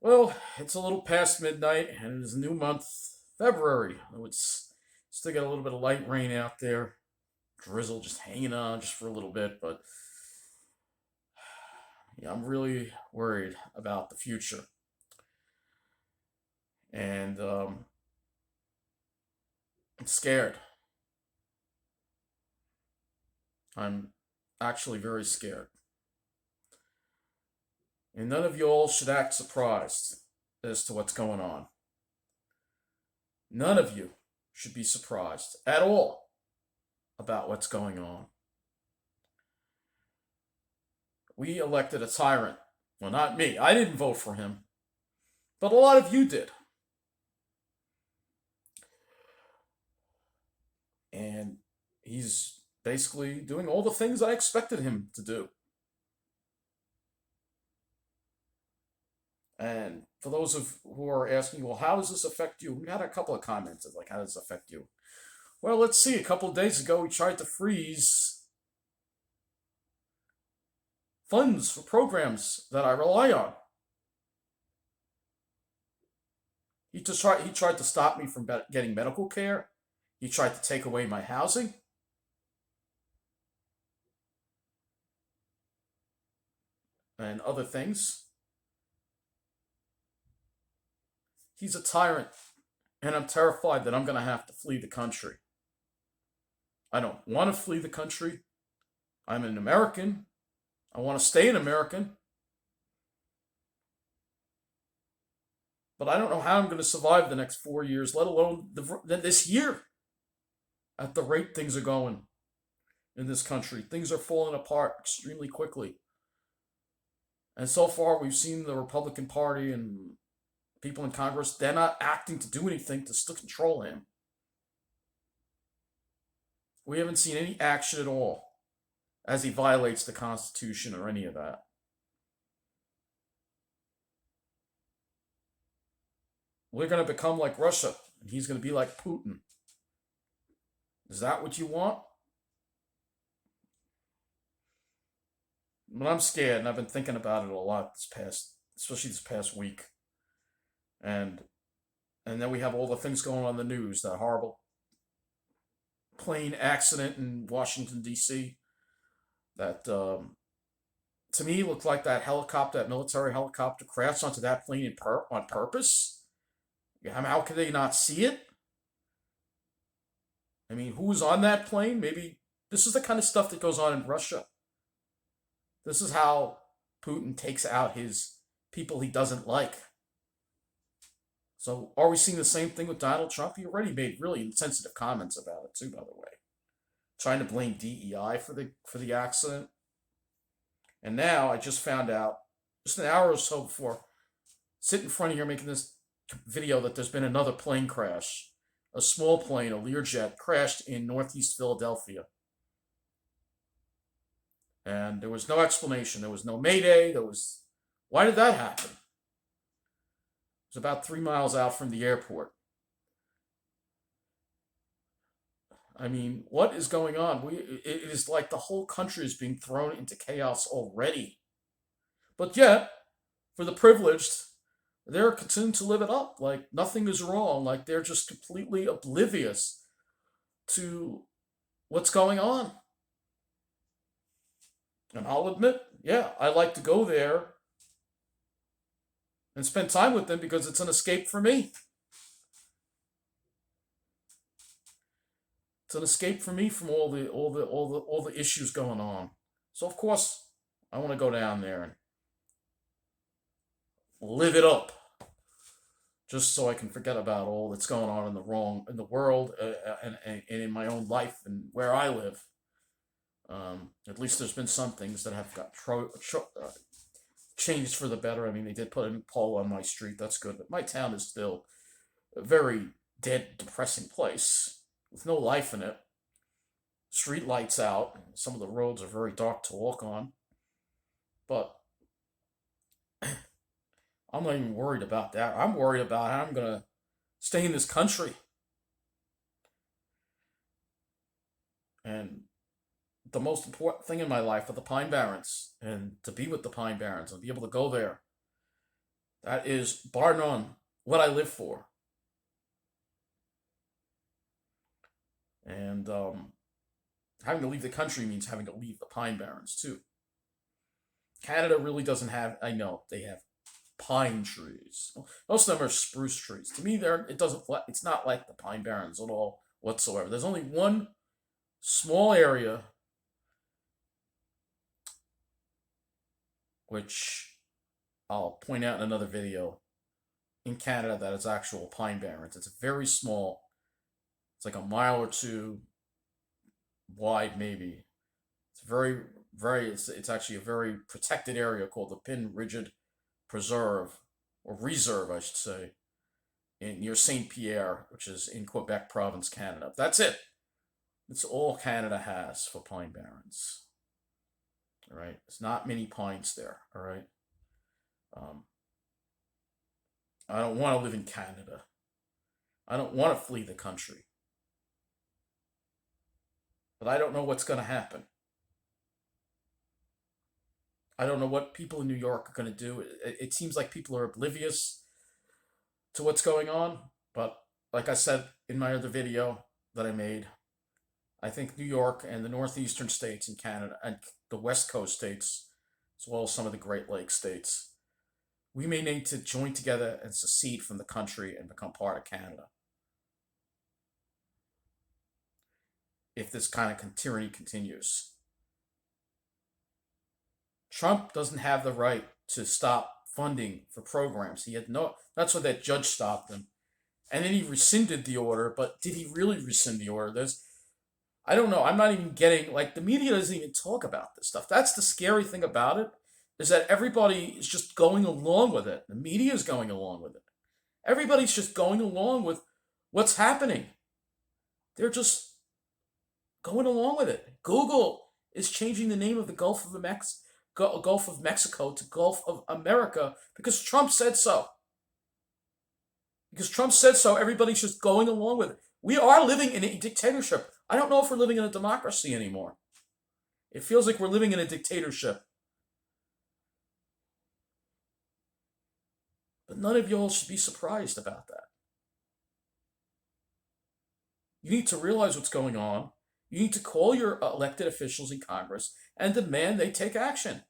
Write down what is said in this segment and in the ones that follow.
Well, it's a little past midnight, and it is a new month, February. It's still got a little bit of light rain out there, drizzle just hanging on just for a little bit, but yeah, I'm really worried about the future, and I'm scared. I'm actually very scared, and none of you all should act surprised as to what's going on. None of you should be surprised at all about what's going on. We elected a tyrant. Well, not me. I didn't vote for him, but a lot of you did. And he's basically doing all the things I expected him to do. And for those of who are asking, well, how does this affect you? We had a couple of comments of like, how does this affect you? Well, let's see. A couple of days ago, he tried to freeze funds for programs that I rely on. He tried to stop me from getting medical care. He tried to take away my housing and other things. He's a tyrant, and I'm terrified that I'm going to have to flee the country. I don't want to flee the country. I'm an American. I want to stay an American, but I don't know how I'm going to survive the next 4 years, let alone this year. At the rate things are going in this country, things are falling apart extremely quickly. And so far, we've seen the Republican Party and people in Congress, they're not acting to do anything to still control him. We haven't seen any action at all as he violates the Constitution or any of that. We're going to become like Russia, and he's going to be like Putin. Is that what you want? But I'm scared, and I've been thinking about it a lot especially this past week. And and then we have all the things going on in the news, that horrible plane accident in Washington D.C. that to me looked like that military helicopter, crashed onto that plane on purpose. Yeah, I mean, how could they not see it? I mean, who was on that plane? Maybe this is the kind of stuff that goes on in Russia. This is how Putin takes out his people he doesn't like. So, are we seeing the same thing with Donald Trump? He already made really insensitive comments about it too, by the way, trying to blame DEI for the accident. And now I just found out, just an hour or so before, sitting in front of here making this video, that there's been another plane crash. A small plane, a Learjet, crashed in Northeast Philadelphia. And there was no explanation. There was no mayday. Why did that happen? It was about 3 miles out from the airport. I mean, what is going on? It is like the whole country is being thrown into chaos already. But yet, for the privileged, they're continuing to live it up like nothing is wrong, like they're just completely oblivious to what's going on. And I'll admit, yeah, I like to go there and spend time with them because it's an escape for me. It's an escape for me from all the issues going on. So of course, I want to go down there and live it up, just so I can forget about all that's going on in the world, and in my own life and where I live. At least there's been some things that have got changed for the better. I mean, they did put a new pole on my street. That's good, but my town is still a very dead, depressing place with no life in it. Street lights out. Some of the roads are very dark to walk on, but I'm not even worried about that. I'm worried about how I'm gonna stay in this country. And the most important thing in my life are the Pine Barrens, and to be with the Pine Barrens and be able to go there That is, bar none, what I live for. And having to leave the country means having to leave the Pine Barrens too. Canada really doesn't have. I know they have pine trees. Most of them are spruce trees. To me, it doesn't. It's not like the Pine Barrens at all whatsoever. There's only one small area which I'll point out in another video in Canada that is actual Pine Barrens. It's very small. It's like a mile or two wide, maybe. It's very. It's actually a very protected area called the Pin Rigid Preserve or Reserve, I should say, in near Saint Pierre, which is in Quebec Province, Canada. That's it. It's all Canada has for Pine Barrens. All right. There's not many pines there. All right. Um, I don't want to live in Canada. I don't want to flee the country. But I don't know what's going to happen. I don't know what people in New York are going to do. It seems like people are oblivious to what's going on. But like I said in my other video that I made, I think New York and the northeastern states in Canada and the West Coast states, as well as some of the Great Lakes states, we may need to join together and secede from the country and become part of Canada if this kind of tyranny continues. Trump doesn't have the right to stop funding for programs. He had no, that's what that judge stopped him. And then he rescinded the order, but did he really rescind the order? I don't know. I'm not even getting, like, the media doesn't even talk about this stuff. That's the scary thing about it, is that everybody is just going along with it. The media is going along with it. Everybody's just going along with what's happening. They're just going along with it. Google is changing the name of the Gulf of Mexico to Gulf of America because Trump said so. Because Trump said so, everybody's just going along with it. We are living in a dictatorship. I don't know if we're living in a democracy anymore. It feels like we're living in a dictatorship. But none of y'all should be surprised about that. You need to realize what's going on. You need to call your elected officials in Congress and demand they take action.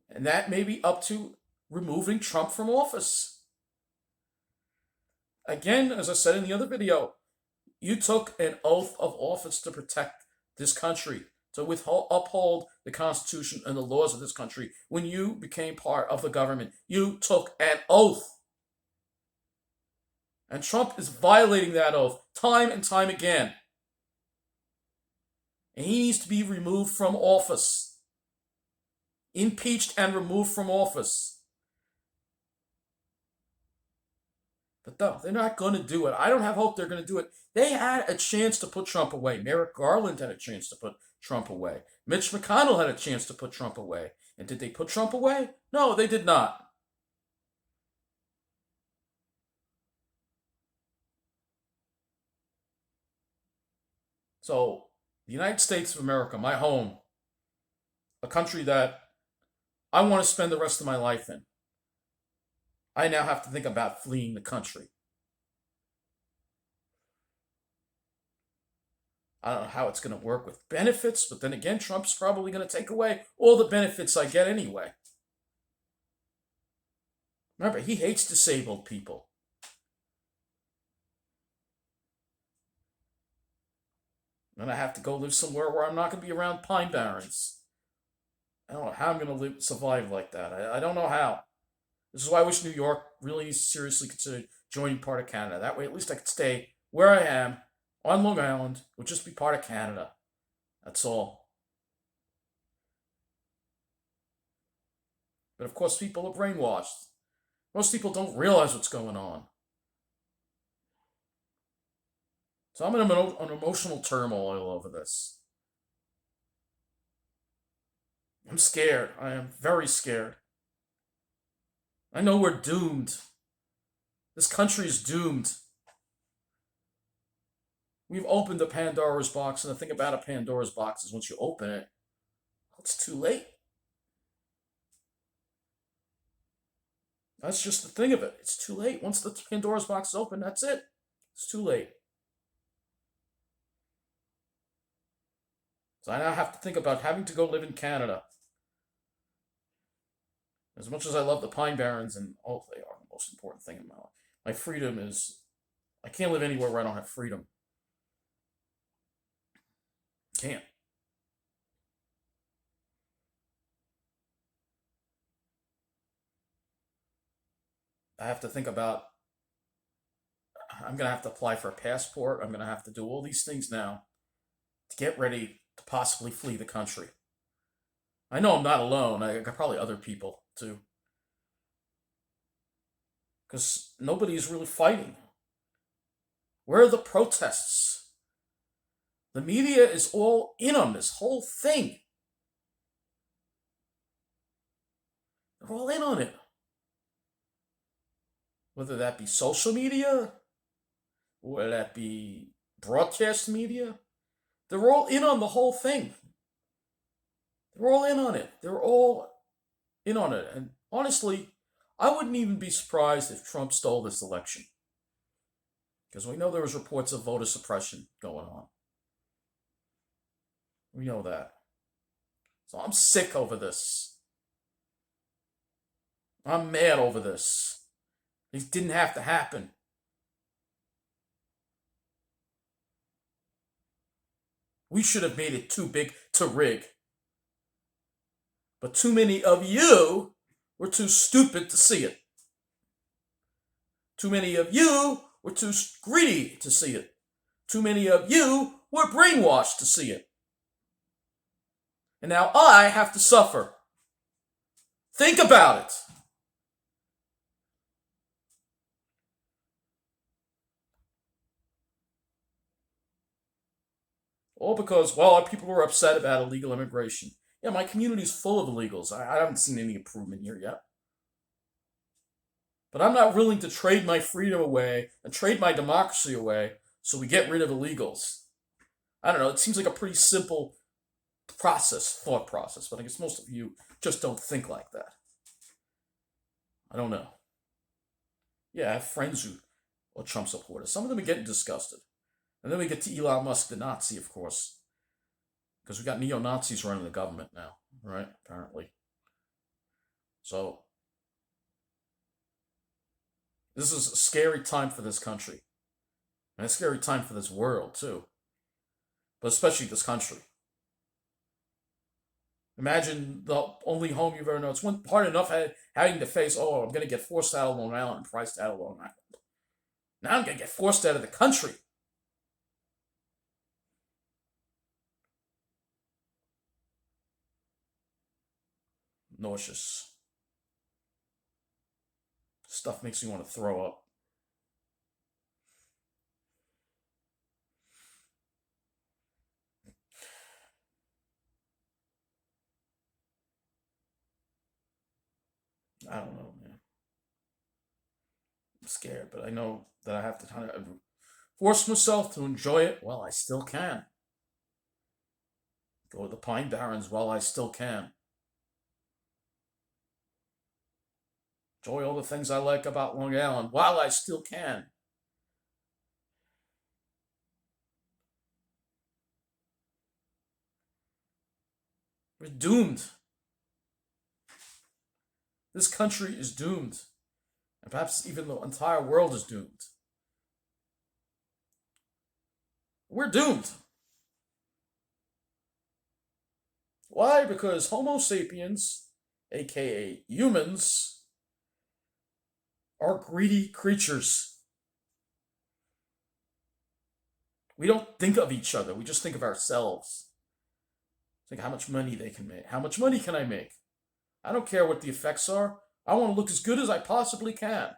And that may be up to removing Trump from office. Again, as I said in the other video, you took an oath of office to protect this country, to uphold the Constitution and the laws of this country. When you became part of the government, you took an oath. And Trump is violating that oath time and time again. And he needs to be removed from office. Impeached and removed from office. But no, they're not going to do it. I don't have hope they're going to do it. They had a chance to put Trump away. Merrick Garland had a chance to put Trump away. Mitch McConnell had a chance to put Trump away. And did they put Trump away? No, they did not. So, the United States of America, my home, a country that I want to spend the rest of my life in, I now have to think about fleeing the country. I don't know how it's going to work with benefits, but then again, Trump's probably going to take away all the benefits I get anyway. Remember, he hates disabled people. And I have to go live somewhere where I'm not going to be around Pine Barrens. I don't know how I'm going to survive like that. I don't know how. This is why I wish New York really seriously considered joining part of Canada. That way, at least I could stay where I am on Long Island, would just be part of Canada. That's all. But of course, people are brainwashed. Most people don't realize what's going on. So I'm in an emotional turmoil over this. I'm scared. I am very scared. I know we're doomed. This country is doomed. We've opened the Pandora's box, and the thing about a Pandora's box is once you open it, it's too late. That's just the thing of it. It's too late. Once the Pandora's box is open, that's it. It's too late. So I now have to think about having to go live in Canada. As much as I love the Pine Barrens, and oh, they are the most important thing in my life. My freedom is, I can't live anywhere where I don't have freedom. Can't. I have to think about, I'm going to have to apply for a passport. I'm going to have to do all these things now to get ready to possibly flee the country. I know I'm not alone. I got probably other people too. Because nobody is really fighting. Where are the protests? The media is all in on this whole thing. They're all in on it. Whether that be social media, whether that be broadcast media, they're all in on the whole thing. They're all in on it. They're all in on it. And honestly, I wouldn't even be surprised if Trump stole this election. Because we know there was reports of voter suppression going on. We know that. So I'm sick over this. I'm mad over this. It didn't have to happen. We should have made it too big to rig. But too many of you were too stupid to see it. Too many of you were too greedy to see it. Too many of you were brainwashed to see it. And now I have to suffer. Think about it. All because, well, people were upset about illegal immigration. Yeah, my community's full of illegals. I haven't seen any improvement here yet. But I'm not willing to trade my freedom away and trade my democracy away so we get rid of illegals. I don't know, it seems like a pretty simple thought process, but I guess most of you just don't think like that. I don't know. Yeah, I have friends who are Trump supporters. Some of them are getting disgusted. And then we get to Elon Musk, the Nazi, of course. Because we got neo-Nazis running the government now, right? Apparently. So, this is a scary time for this country. And a scary time for this world, too. But especially this country. Imagine the only home you've ever known. It's hard enough having to face, oh, I'm going to get forced out of Long Island, priced out of Long Island. Now I'm going to get forced out of the country. Nauseous. Stuff makes me want to throw up. I don't know, man. I'm scared, but I know that I have to kind of force myself to enjoy it while I still can. Go to the Pine Barrens while I still can. Enjoy all the things I like about Long Island while I still can. We're doomed. This country is doomed. And perhaps even the entire world is doomed. We're doomed. Why? Because Homo sapiens, aka humans, are greedy creatures. We don't think of each other, we just think of ourselves. Think how much money they can make. How much money can I make? I don't care what the effects are. I want to look as good as I possibly can.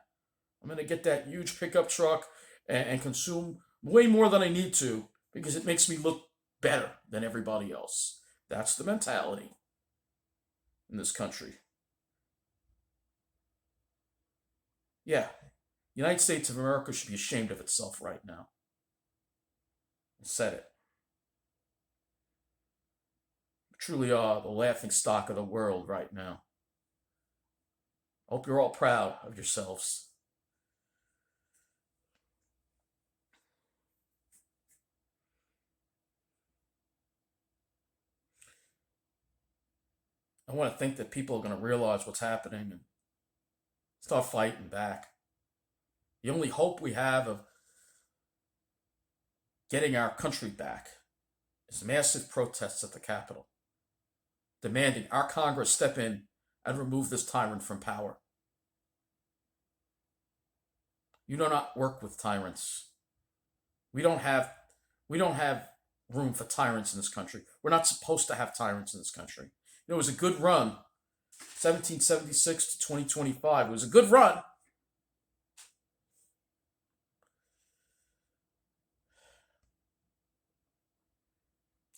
I'm going to get that huge pickup truck and consume way more than I need to because it makes me look better than everybody else. That's the mentality in this country. Yeah, the United States of America should be ashamed of itself right now. I said it. We truly are the laughing stock of the world right now. I hope you're all proud of yourselves. I want to think that people are going to realize what's happening and start fighting back. The only hope we have of getting our country back is massive protests at the Capitol, demanding our Congress step in and remove this tyrant from power. You do not work with tyrants. We don't have we don't have room for tyrants in this country. We're not supposed to have tyrants in this country. It was a good run, 1776 to 2025. It was a good run.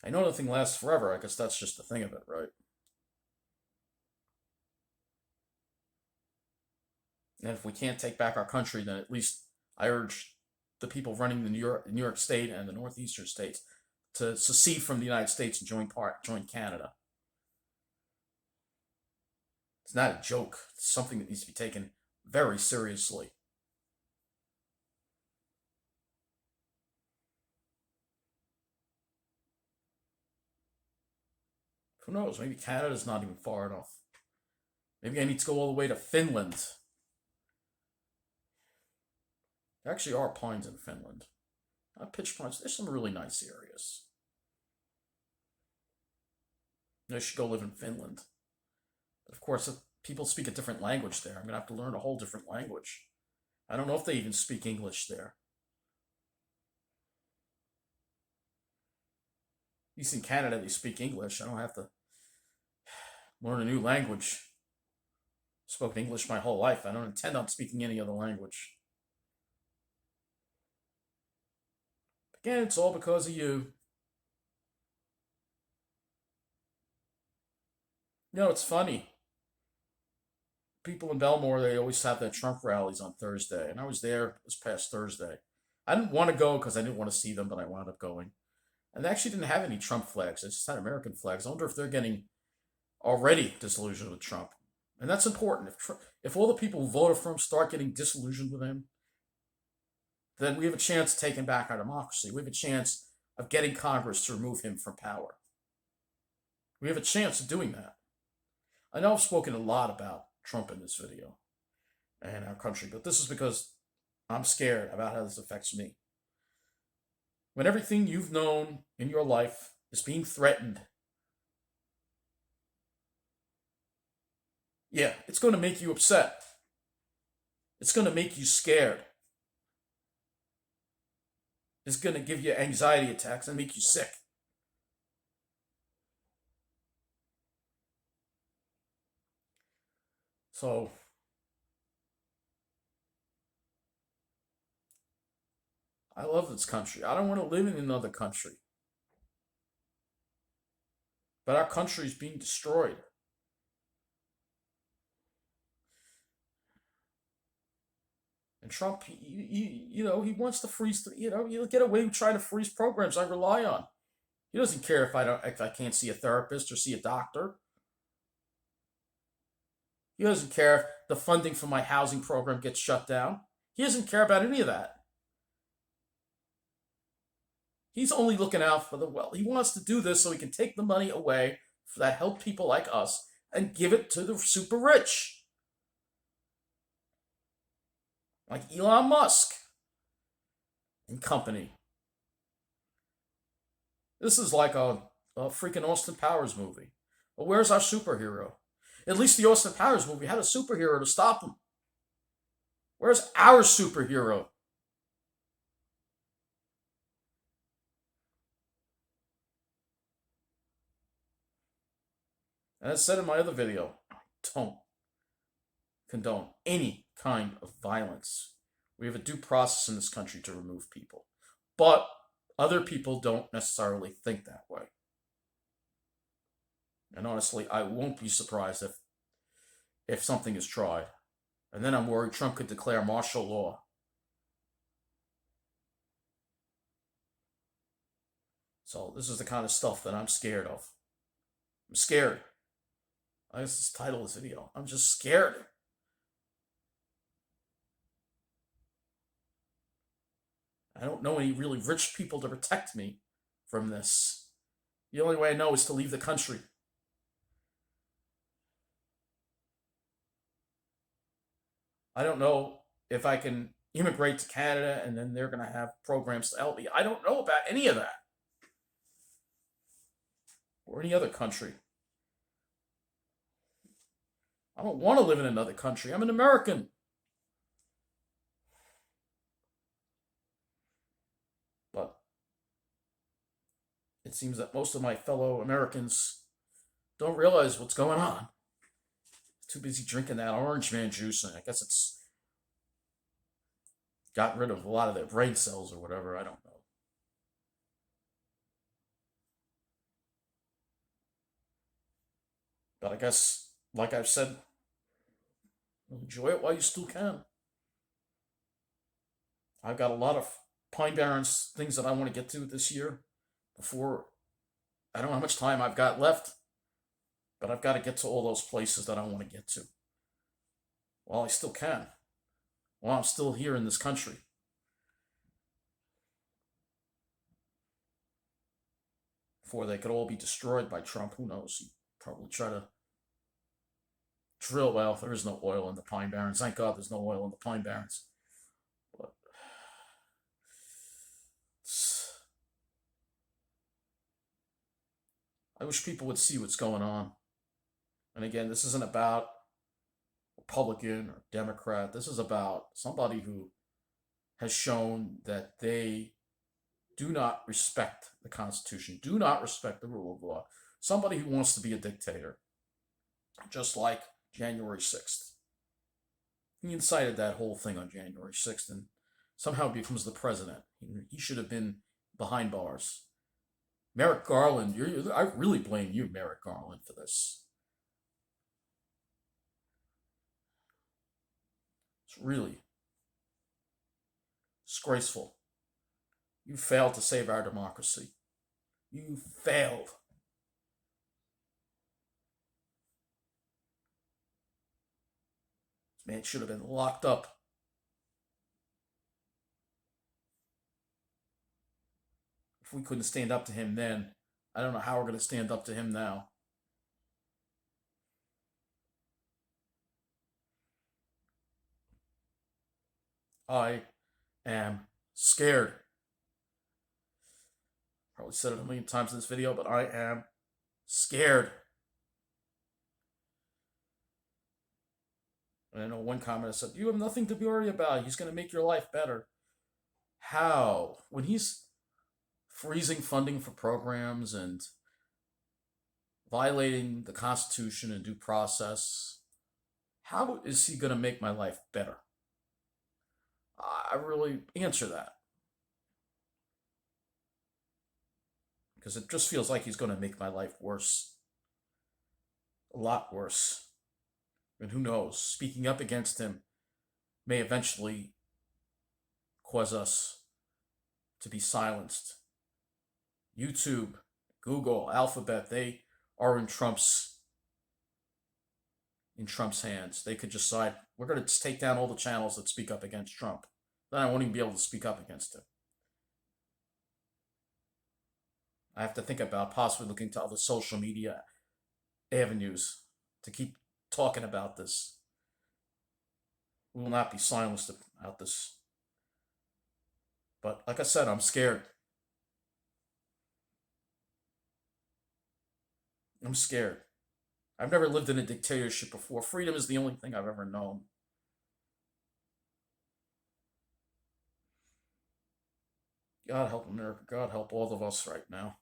I know nothing lasts forever. I guess that's just the thing of it, right? And if we can't take back our country, then at least I urge the people running the New York State and the northeastern states to secede from the United States and join Canada. It's not a joke. It's something that needs to be taken very seriously. Who knows? Maybe Canada's not even far enough. Maybe I need to go all the way to Finland. There actually are pines in Finland. Not pitch pines. There's some really nice areas. I should go live in Finland. But of course, if people speak a different language there, I'm going to have to learn a whole different language. I don't know if they even speak English there. At least in Canada, they speak English. I don't have to learn a new language. I've spoken English my whole life. I don't intend on speaking any other language. Again, it's all because of you. You know, it's funny. People in Belmore, they always have their Trump rallies on Thursday, and I was there this past Thursday. I didn't want to go because I didn't want to see them, but I wound up going. And they actually didn't have any Trump flags. They just had American flags. I wonder if they're getting already disillusioned with Trump. And that's important. If all the people who voted for him start getting disillusioned with him, then we have a chance of taking back our democracy. We have a chance of getting Congress to remove him from power. We have a chance of doing that. I know I've spoken a lot about Trump in this video and our country, but this is because I'm scared about how this affects me. When everything you've known in your life is being threatened, yeah, it's going to make you upset. It's going to make you scared. It's going to give you anxiety attacks and make you sick. So, I love this country. I don't want to live in another country. But our country is being destroyed. And Trump, he wants to freeze. He'll get away with trying to freeze programs I rely on. He doesn't care if I can't see a therapist or see a doctor. He doesn't care if the funding for my housing program gets shut down. He doesn't care about any of that. He's only looking out for the well. He wants to do this so he can take the money away that help people like us and give it to the super rich, like Elon Musk and company. This is like a freaking Austin Powers movie. But where's our superhero? At least the Austin Powers movie had a superhero to stop him. Where's our superhero? And as said in my other video, don't condone any kind of violence. We have a due process in this country to remove people. But other people don't necessarily think that way. And honestly, I won't be surprised if something is tried. And then I'm worried Trump could declare martial law. So this is the kind of stuff that I'm scared of. I'm scared. I guess this title of this video. I'm just scared. I don't know any really rich people to protect me from this. The only way I know is to leave the country. I don't know if I can immigrate to Canada and then they're going to have programs to help me. I don't know about any of that or any other country. I don't want to live in another country. I'm an American. But it seems that most of my fellow Americans don't realize what's going on. Too busy drinking that orange man juice, and I guess it's got rid of a lot of their brain cells or whatever. I don't know. But I guess, like I've said, enjoy it while you still can. I've got a lot of Pine Barrens things that I want to get to this year before. I don't know how much time I've got left, but I've got to get to all those places that I want to get to while I still can, while I'm still here in this country. Before they could all be destroyed by Trump, who knows? He'd probably try to drill. Well, there is no oil in the Pine Barrens. Thank God there's no oil in the Pine Barrens. But I wish people would see what's going on. And again, this isn't about Republican or Democrat. This is about somebody who has shown that they do not respect the Constitution, do not respect the rule of law. Somebody who wants to be a dictator, just like January 6th. He incited that whole thing on January 6th and somehow becomes the president. He should have been behind bars. Merrick Garland, I really blame you, Merrick Garland, for this. It's really disgraceful. You failed to save our democracy. You failed. This man should have been locked up. If we couldn't stand up to him then, I don't know how we're going to stand up to him now. I am scared. Probably said it a million times in this video, but I am scared. And I know one commenter said, "You have nothing to be worried about. He's going to make your life better." How? When he's freezing funding for programs and violating the Constitution and due process, how is he going to make my life better? I really answer that. Because it just feels like he's going to make my life worse. A lot worse. And who knows? Speaking up against him may eventually cause us to be silenced. YouTube, Google, Alphabet, they are in Trump's hands. They could decide, we're going to take down all the channels that speak up against Trump. Then I won't even be able to speak up against him. I have to think about possibly looking to other social media avenues to keep talking about this. We will not be silenced about this. But like I said, I'm scared. I'm scared. I've never lived in a dictatorship before. Freedom is the only thing I've ever known. God help America. God help all of us right now.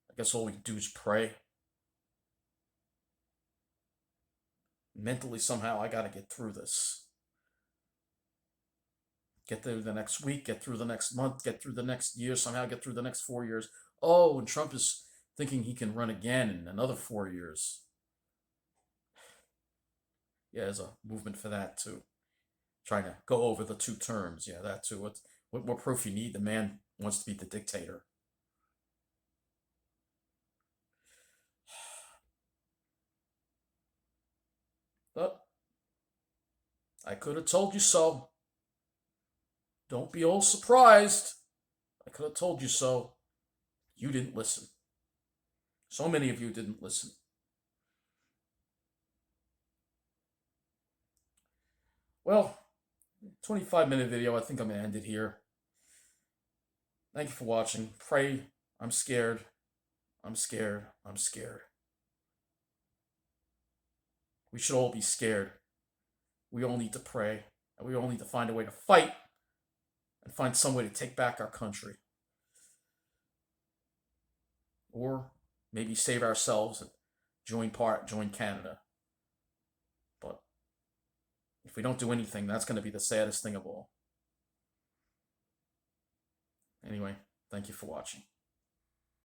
I guess all we can do is pray. Mentally, somehow, I got to get through this. Get through the next week, get through the next month, get through the next year, somehow get through the next 4 years. Oh, and Trump is thinking he can run again in another 4 years. Yeah, there's a movement for that too. Trying to go over the 2 terms. Yeah, that too. What more proof you need? The man wants to be the dictator. But I could have told you so. Don't be all surprised. I could have told you so. You didn't listen. So many of you didn't listen. Well, 25-minute video. I think I'm going to end it here. Thank you for watching. Pray. I'm scared. I'm scared. I'm scared. We should all be scared. We all need to pray. And we all need to find a way to fight and find some way to take back our country. Or maybe save ourselves and join Canada. But if we don't do anything, that's going to be the saddest thing of all. Anyway, thank you for watching.